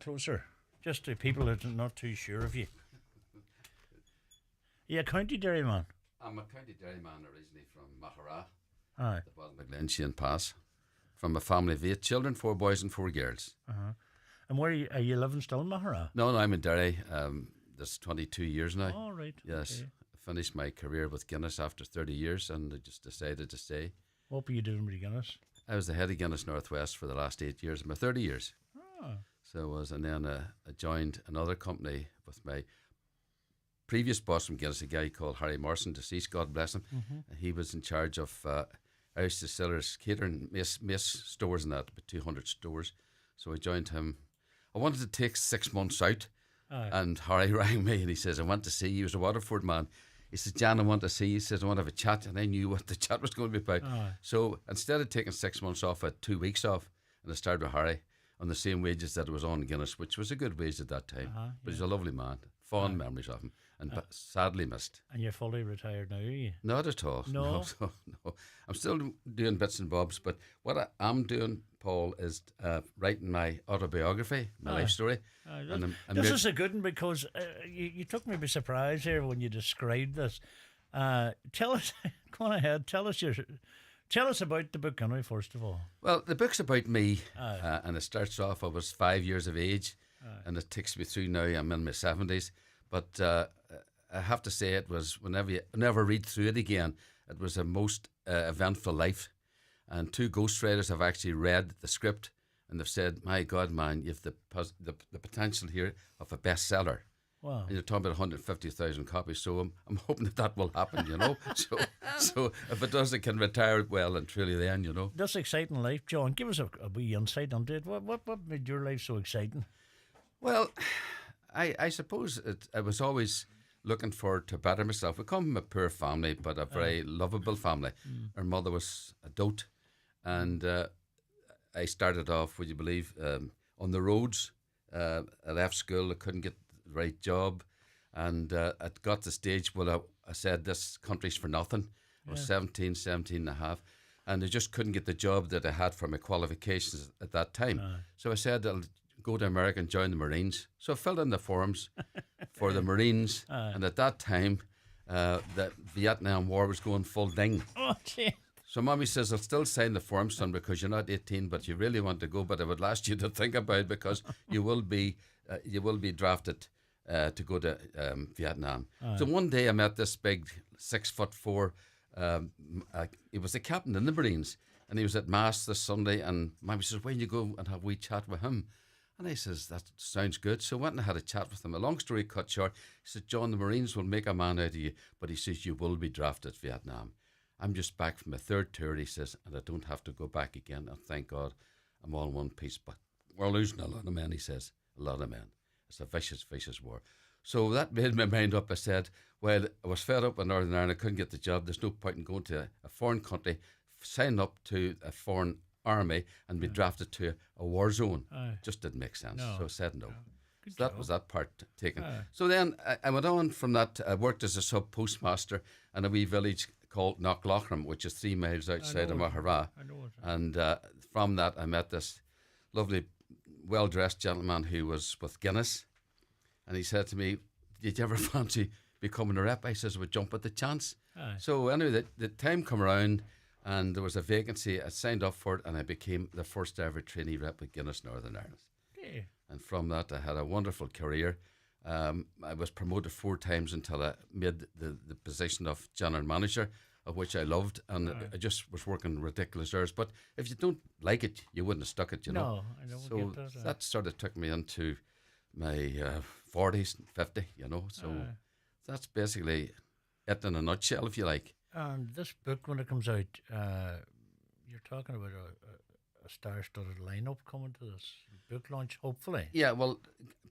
closer, just to people that are not too sure of you. Yeah, County Derry man. I'm a County Derry man originally from Mahara, Aye. the bottom of Glen Pass, from a family of 8 children, 4 boys and 4 girls. And where are you living still in Mahara? No, I'm in Derry. This 22 years now. Oh, right. Yes, Okay. I finished my career with Guinness after 30 years, and I just decided to stay. What were you doing with Guinness? I was the head of Guinness Northwest for the last 8 years, of my 30 years. Oh. So I was, and then I joined another company with my previous boss from Guinness, a guy called Harry Morrison, deceased, God bless him. And he was in charge of Irish Distillers catering, mace stores and that, about 200 stores. So I joined him. I wanted to take 6 months out, and Harry rang me and he says, I want to see you. He was a Waterford man. He says, Jan, I want to see you. He says, I want to have a chat. And I knew what the chat was going to be about. So instead of taking 6 months off, I had 2 weeks off, and I started with Harry on the same wages that I was on Guinness, which was a good wage at that time. But he's a lovely man. Fond memories of him, and sadly missed. And you're fully retired now, are you? Not at all. No? No. I'm still doing bits and bobs, but what I am doing, Paul, is writing my autobiography, my life story. This is a good one because you took me by surprise here when you described this. Tell us, go on ahead, tell us about the book, anyway, first of all. Well, the book's about me, and it starts off, I was 5 years of age, and it takes me through now, I'm in my 70s. But I have to say, it was, whenever I read through it again, it was a most eventful life. And 2 ghostwriters have actually read the script, and they've said, my God, man, you've the potential here of a bestseller. Wow. And you're talking about 150,000 copies, so I'm hoping that will happen, you know. So if it does, it can retire well and truly then, you know. This exciting life, John, give us a wee insight into it. What made your life so exciting? Well, I suppose I was always looking forward to better myself. We come from a poor family, but a very lovable family. Our mother was a dote, and I started off, would you believe, on the roads. I left school, I couldn't get the right job, and I got to the stage where I said, this country's for nothing. I was 17 and a half, and I just couldn't get the job that I had for my qualifications at that time. So I said, I'll go to America and join the Marines. So I filled in the forms for the Marines, and at that time, the Vietnam War was going full ding. Oh, gee. So Mommy says, I'll still sign the form, son, because you're not 18, but you really want to go, but I would ask you to think about it because you will be drafted to go to Vietnam. So one day I met this big 6'4", he was the captain in the Marines, and he was at Mass this Sunday, and Mommy says, when you go and have a wee chat with him? And I says, that sounds good. So I went and had a chat with him. A long story cut short, he said, John, the Marines will make a man out of you, but he says, you will be drafted to Vietnam. I'm just back from my 3rd tour, he says, and I don't have to go back again. And thank God I'm all in one piece. But we're losing a lot of men, he says. A lot of men. It's a vicious, vicious war. So that made my mind up. I said, well, I was fed up in Northern Ireland. I couldn't get the job. There's no point in going to a foreign country, sign up to a foreign army and be drafted to a war zone. Just didn't make sense. No. So I said no. Good So that job. was that part taken. So then I went on from that. I worked as a sub-postmaster in a wee village called Knocklochram, which is 3 miles outside of Mahara. I know it. And from that, I met this lovely, well-dressed gentleman who was with Guinness. And he said to me, did you ever fancy becoming a rep? I says, I would jump at the chance. So anyway, the time come around, and there was a vacancy. I signed up for it, and I became the first ever trainee rep with Guinness Northern Ireland. Yeah. And from that, I had a wonderful career. I was promoted 4 times until I made the position of general manager, of which I loved, and I just was working ridiculous hours. But if you don't like it, you wouldn't have stuck it, you know. No, I don't So get that. that sort of took me into my 40s, 50, you know. So that's basically it in a nutshell, if you like. And this book, when it comes out, you're talking about a star-studded lineup coming to this book launch, hopefully. Yeah, well,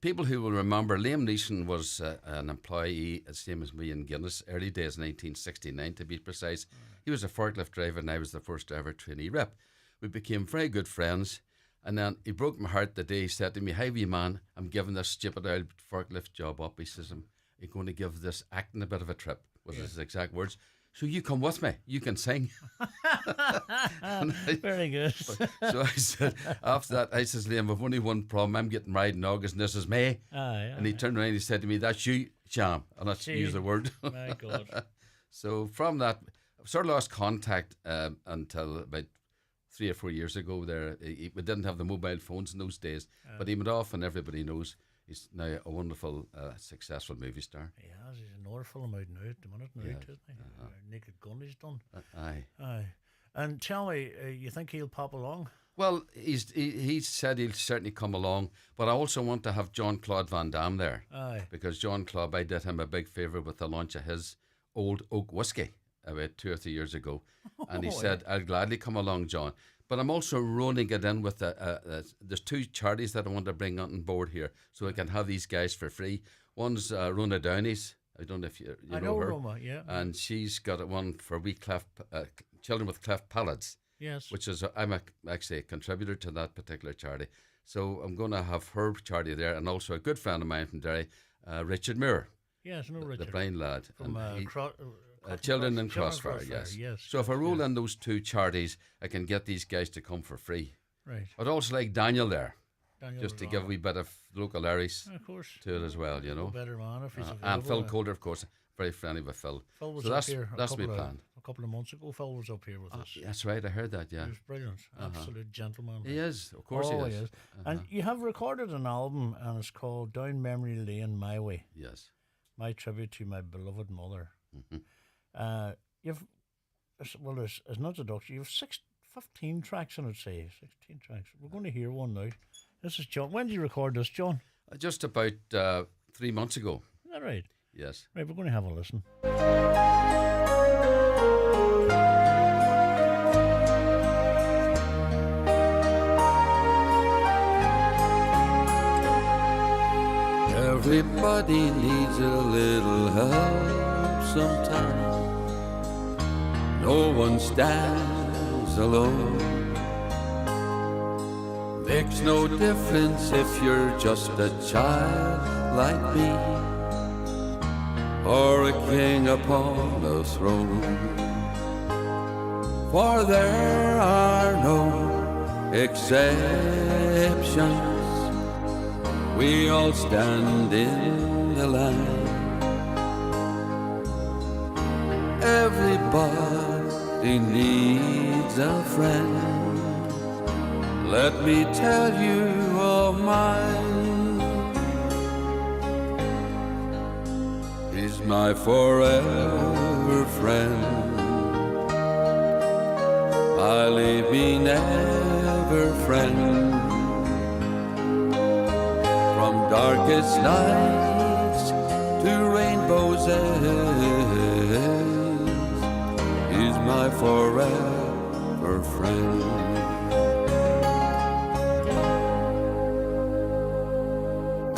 people who will remember, Liam Neeson was an employee, the same as me in Guinness, early days, 1969 to be precise. He was a forklift driver, and I was the first ever trainee rep. We became very good friends, and then he broke my heart the day he said to me, "Hi, wee man, I'm giving this stupid old forklift job up." He says, "I'm going to give this acting a bit of a trip," was his exact words. so you come with me. You can sing. Very good. So I said, after that, I says, Liam, I've only one problem. I'm getting married in August, and this is May. And he turned around and he said to me, that's you, Sham. And that's use the word. My God. So from that, I sort of lost contact until about 3 or 4 years ago. We didn't have the mobile phones in those days, but he went off, and everybody knows he's now a wonderful, successful movie star. He has. He's an horror film out now at the minute, isn't he? Naked Gun he's done. Aye. And tell me, you think he'll pop along? Well, he said he'll certainly come along, but I also want to have Jean-Claude Van Damme there. Aye. Because Jean-Claude, I did him a big favour with the launch of his Old Oak whiskey about 2 or 3 years ago. And he said, I'll gladly come along, John. But I'm also rolling it in with there's 2 charities that I want to bring on board here so I can have these guys for free. One's Rona Downey's. I don't know if you know her. Roma, yeah. And she's got one for children with cleft palates. Yes. Which is, I'm actually a contributor to that particular charity. So I'm going to have her charity there, and also a good friend of mine from Derry, Richard Moore. Yes, I know Richard. The blind lad. From Children in Crossfire, yes. So if I roll in those 2 charities, I can get these guys to come for free. Right. I'd also like Daniel there, just to give a wee bit of local Irish to it as well, you know. Better man if he's available. And Phil Calder, of course, very friendly with Phil. Phil was so up here that's my plan. A couple of months ago, Phil was up here with us. That's right, I heard that, yeah. He was brilliant. Absolute gentleman. He is, of course he is. And you have recorded an album, and it's called Down Memory Lane My Way. Yes. My tribute to my beloved mother. There's an introduction. You have 15 tracks in it, say. 16 tracks. We're going to hear one now. This is John. When did you record this, John? Just about 3 months ago. Is that right? Yes. Right, we're going to have a listen. Everybody needs a little help sometimes. No one stands alone. Makes no difference if you're just a child like me, or a king upon a throne. For there are no exceptions. We all stand in the line. Everybody needs a friend. Let me tell you of mine. He's my forever friend. I leave me never friend. From darkest nights to rainbow's edge, he's my forever friend.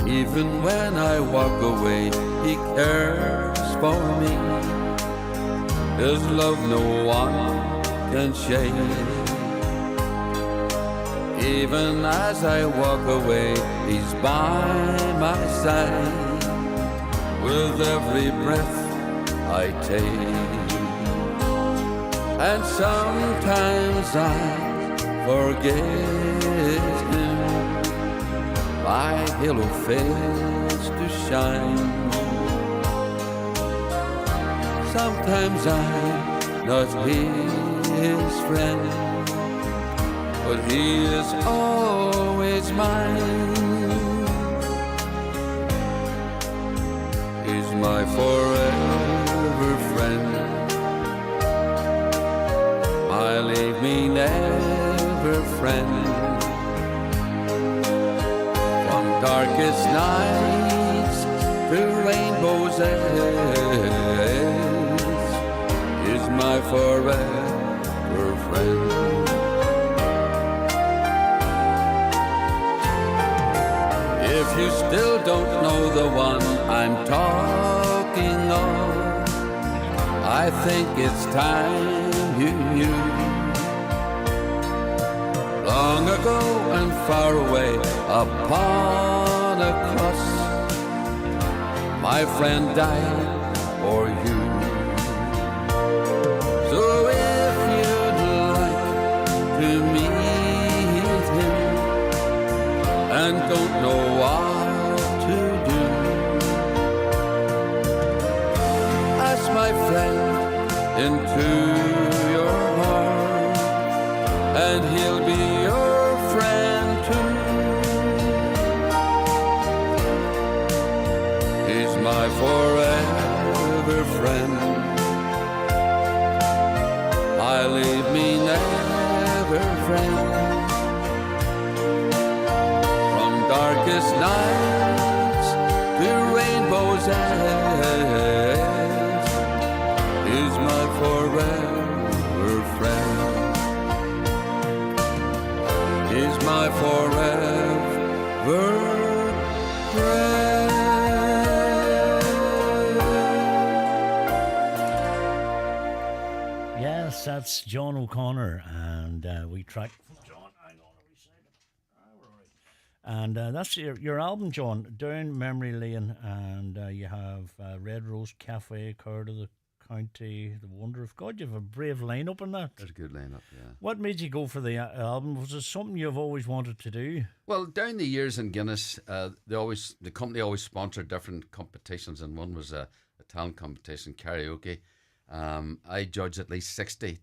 Even when I walk away, he cares for me. His love no one can shake. Even as I walk away, he's by my side. With every breath I take. And sometimes I forget him. My halo fails to shine. Sometimes I'm not his friend, but he is always mine. He's my forever friend. I leave me never friend. From darkest nights to rainbow's edge, is my forever friend. If you still don't know the one I'm talking of, I think it's time you knew. Long ago and far away upon a cross, my friend died for you. into your heart, and he'll be your friend too. He's my forever friend. I leave me never friend. From darkest nights to rainbow's edge, is my forever friend. Is my forever friend. Yes, that's John O'Connor, and we track from John. Hang on a wee second. We're all right. And that's your album, John, Down Memory Lane, and you have Red Rose Cafe, Court of the County, The Wonder of God. You have a brave lineup in that. There's a good lineup, yeah. What made you go for the album? Was it something you've always wanted to do? Well, down the years in Guinness, the company always sponsored different competitions, and one was a talent competition, karaoke. I judged at least 60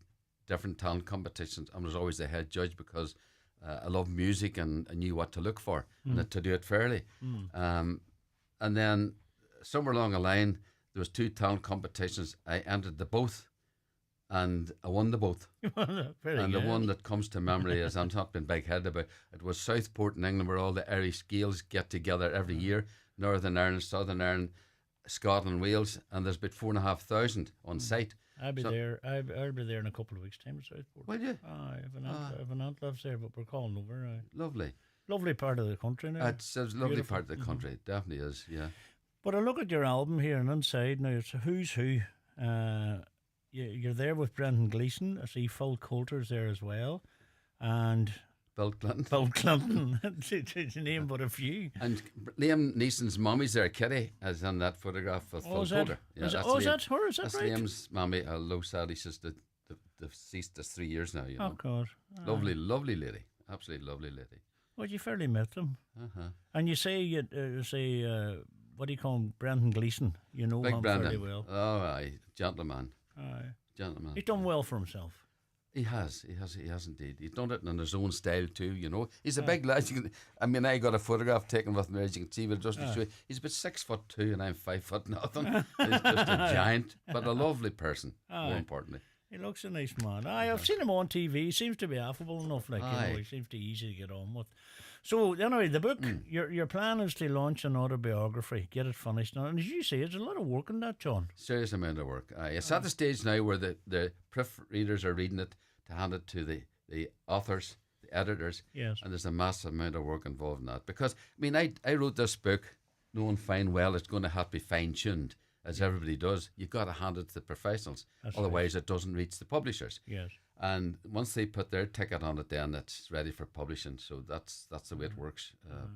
different talent competitions and was always the head judge because I love music and I knew what to look for and to do it fairly. And then somewhere along the line, there was 2 talent competitions. I entered the both and I won the both. Very and good. the one that comes to memory is, I'm not being big-headed about it, was Southport in England, where all the Irish Gaels get together every year. Northern Ireland, Southern Ireland, Scotland, Wales, and there's about 4,500 on site. I'll be there. I'll be there in a couple of weeks' time at Southport. Will you? I have an aunt lives there, but we're calling over. Lovely. Lovely part of the country now. It's a lovely Beautiful. part of the country. It definitely is, yeah. But I look at your album here, and inside now it's a who's who. You're there with Brendan Gleeson. I see Phil Coulter's there as well, and Bill Clinton. Bill Clinton, to name but a few. And Liam Neeson's mommy's there, Kitty, is in that photograph with Phil Is that? Coulter. Yeah, Is that's that Liam. her? Is that That's right? Liam's mommy, although sadly she's deceased. That's 3 years now, you Oh know. God. Lovely, lovely lady. Absolutely lovely lady. Well, you fairly met them, Uh-huh. and you say what do you call him, Brendan Gleeson? You know Big him Brandon. fairly well. Oh, aye. Gentleman. Aye. Gentleman. He's done well for himself. He has indeed. He's done it in his own style too, you know. He's a big lad. I got a photograph taken with me, as you can see, he's about 6'2" and I'm 5 nothing. He's just a giant, but a lovely person, more importantly. He looks a nice man. I've seen him on TV. He seems to be affable enough. He seems to be easy to get on with. So anyway, the book, your plan is to launch an autobiography, get it finished. Now, and as you say, it's a lot of work in that, John. Serious amount of work. It's at the stage now where the proofreaders are reading it to hand it to the authors, the editors. Yes. And there's a massive amount of work involved in that. Because, I wrote this book knowing fine well it's going to have to be fine-tuned, as everybody does. You've got to hand it to the professionals. That's Otherwise, it doesn't reach the publishers. Yes. And once they put their ticket on it, then it's ready for publishing. So that's the way it works,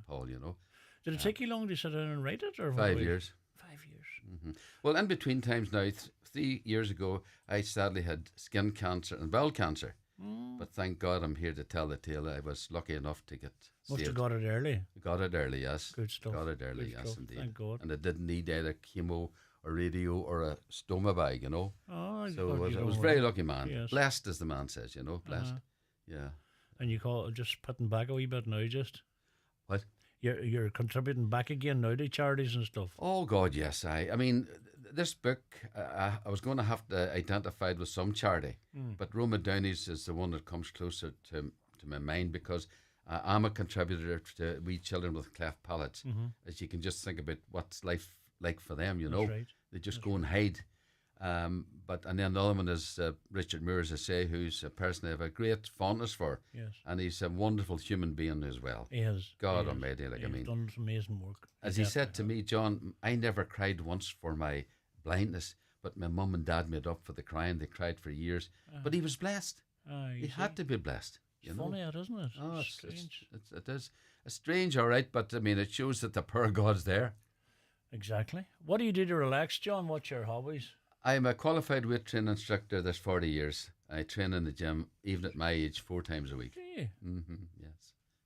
Paul, you know. Did it take you long to sit down and write it? Or 5 years. 5 years. Well, in between times now, 3 years ago, I sadly had skin cancer and bowel cancer. But thank God I'm here to tell the tale. I was lucky enough to get Must saved. have got it early. Got it early, yes. Good stuff. Got it early, Good yes, stuff. indeed. Thank God. And I didn't need either chemo or radio or a stoma bag, you know. Oh, So God, I you was don't very worry. lucky, man. Yes. Blessed, as the man says, you know. Blessed. Yeah. And you call it just putting back a wee bit now, just. What? You're contributing back again now to charities and stuff. Oh God, yes. I mean, this book I was going to have to identify it with some charity, but Roma Downey's is the one that comes closer to my mind because I'm a contributor to wee children with cleft palates. As you can just think about what's life like for them, you know. That's right. They just go and hide. And then the other one is Richard Moore, as I say, who's a person I have a great fondness for. Yes. And he's a wonderful human being as well. He has. God he has. Almighty, like I He's mean. done some amazing work. As he said to me, John, I never cried once for my blindness, but my mum and dad made up for the crying. They cried for years. But he was blessed. He had to be blessed. It's funny, isn't it? Oh, It's strange. It is. It's strange, all right, but I mean, it shows that the power of God's there. Exactly. What do you do to relax, John? What's your hobbies? I'm a qualified weight training instructor. There's 40 years. I train in the gym, even at my age, 4 times a week. Do you?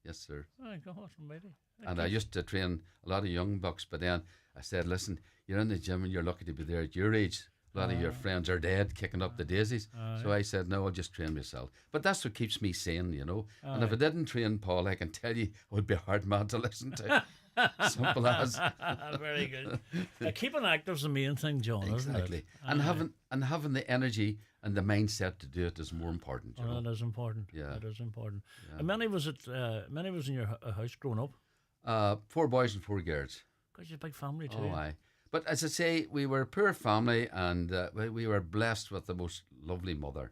Yes, sir. My God almighty. And I used to train a lot of young bucks, but then I said, listen, you're in the gym and you're lucky to be there at your age. A lot of your friends are dead, kicking up the daisies. So I said, no, I'll just train myself. But that's what keeps me sane, you know. And if I didn't train, Paul, I can tell you, it would be hard man to listen to. Simple as. Very good. Keeping active is the main thing, John, isn't it? Exactly. And having the energy and the mindset to do it is more important. You know? That is important. Yeah. That is important. And many was in your house growing up? 4 boys and 4 girls. Because you're a big family too. Oh, aye. But as I say, we were a poor family, and we were blessed with the most lovely mother.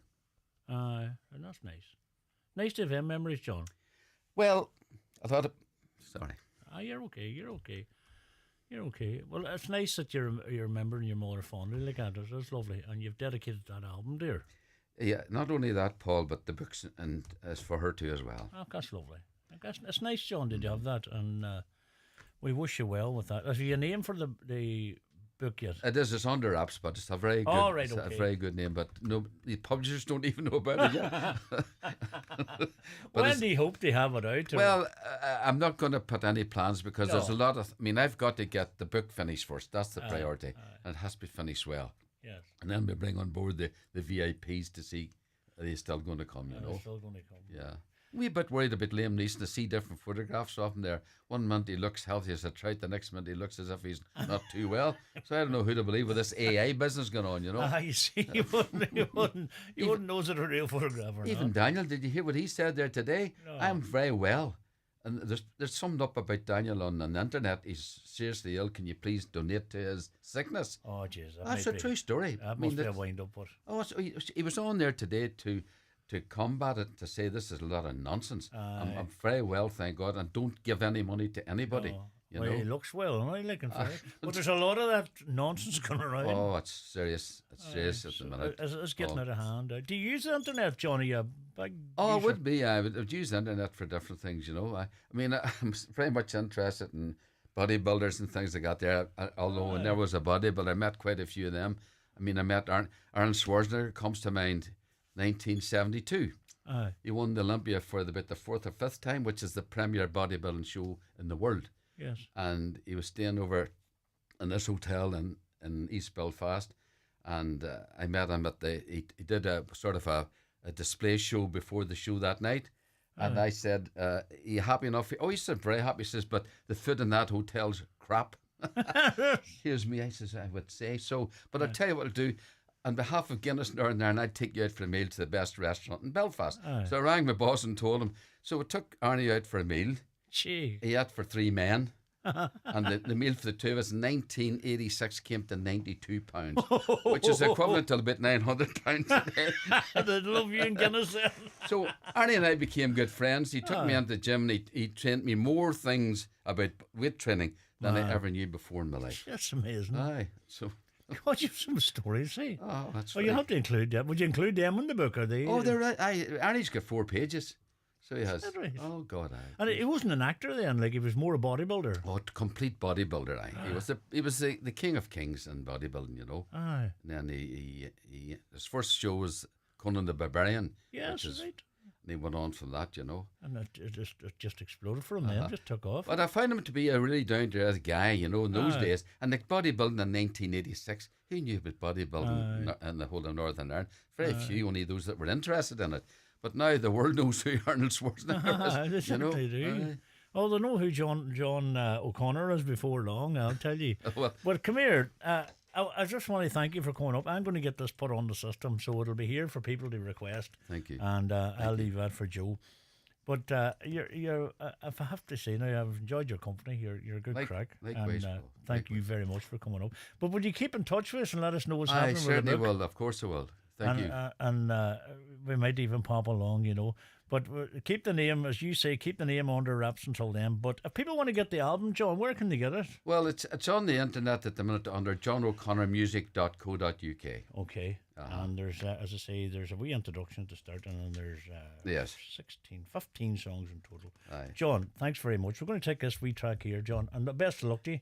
And that's nice. Nice to have them memories, John. Well, I thought... Sorry. You're okay. You're okay. You're okay. Well, it's nice that you're remembering your mother fondly like that. That's lovely. And you've dedicated that album, dear. Yeah, not only that, Paul, but the books and is for her too as well. Oh, that's lovely. It's nice, John, did you have that? And we wish you well with that. Have you a name for the book yet? It's under wraps, but it's a very good, a very good name. But no, the publishers don't even know about it yet. When do you hope to have it out? Well, I'm not going to put any plans because there's a lot of. I mean, I've got to get the book finished first. That's the priority, and it has to be finished well. Yes. And then we bring on board the VIPs to see are they still going to come. You know, they're still going to come. Yeah. We're a bit worried about Liam Neeson to see different photographs of him there. One minute he looks healthy as a trout, the next minute he looks as if he's not too well. So I don't know who to believe with this AI business going on, you know. You see, you wouldn't know it's a real photograph or even not. Daniel, did you hear what he said there today? No. I'm very well. And there's summed up about Daniel on the internet. He's seriously ill. Can you please donate to his sickness? Oh, jeez. That's a true story. That must be a wind-up, but... Oh, so he was on there today to combat it, to say this is a lot of nonsense. I'm very well, thank God, and don't give any money to anybody. You know? He looks well, and I like him for it. But there's a lot of that nonsense going around. Oh, it's serious. It's serious at the minute. It's getting out of hand. Do you use the internet, Johnny? A big I user? would be. I would use the internet for different things, you know. I mean, I'm very much interested in bodybuilders and things like that there. Although when there was a bodybuilder, I met quite a few of them. I mean, I met Arnold Schwarzenegger, comes to mind, 1972. He won the Olympia for about the 4th or 5th time, which is the premier bodybuilding show in the world. Yes. And he was staying over in this hotel in East Belfast, and I met him at he did a sort of a display show before the show that night. And I said, are you happy enough? Oh, he said, very happy. He says, but the food in that hotel's crap. Here's me. I says, I would say so. But I'll tell you what I'll do. On behalf of Guinness Northern Ireland, I'd take you out for a meal to the best restaurant in Belfast. So I rang my boss and told him. So we took Arnie out for a meal. Gee. He ate for 3 men. And the meal for the two of us in 1986 came to £92, which is equivalent to about £900 today. I'd love you in Guinness then. So Arnie and I became good friends. He took me into the gym and he trained me more things about weight training than I ever knew before in my life. That's amazing. Aye. So God, you've some stories, see. oh, that's you have to include them. Would you include them in the book? Are they? Oh, they're right. Arnie's got 4 pages. So he has. Right? Oh God, And he wasn't an actor then, like he was more a bodybuilder. Oh, complete bodybuilder. He was the king of kings in bodybuilding, you know. Aye. And then he his first show was Conan the Barbarian. Yes, right. And he went on from that, you know. And it just exploded for him then, just took off. But I found him to be a really down to earth guy, you know, in those days. And like bodybuilding in 1986, who knew about bodybuilding in the whole of Northern Ireland? Very few, only those that were interested in it. But now the world knows who Arnold Schwarzenegger is. You know? They do. Oh, they know who John O'Connor is before long, I'll tell you. Well, but come here. I just want to thank you for coming up. I'm going to get this put on the system, so it'll be here for people to request. Thank you. And I'll leave that for Joe. But you're if I have to say now, I've enjoyed your company. You're a good crack. Likewise, and thank you very much for coming up. But would you keep in touch with us and let us know what's happening with the certainly book? will. Of course I will. Thank you. And we might even pop along, you know. But keep the name, as you say, keep the name under wraps until then. But if people want to get the album, John, where can they get it? Well, it's on the internet at the minute under johnoconnormusic.co.uk. Okay. And there's, as I say, there's a wee introduction to start, and then there's 15 songs in total. Aye. John, thanks very much. We're going to take this wee track here, John, and the best of luck to you.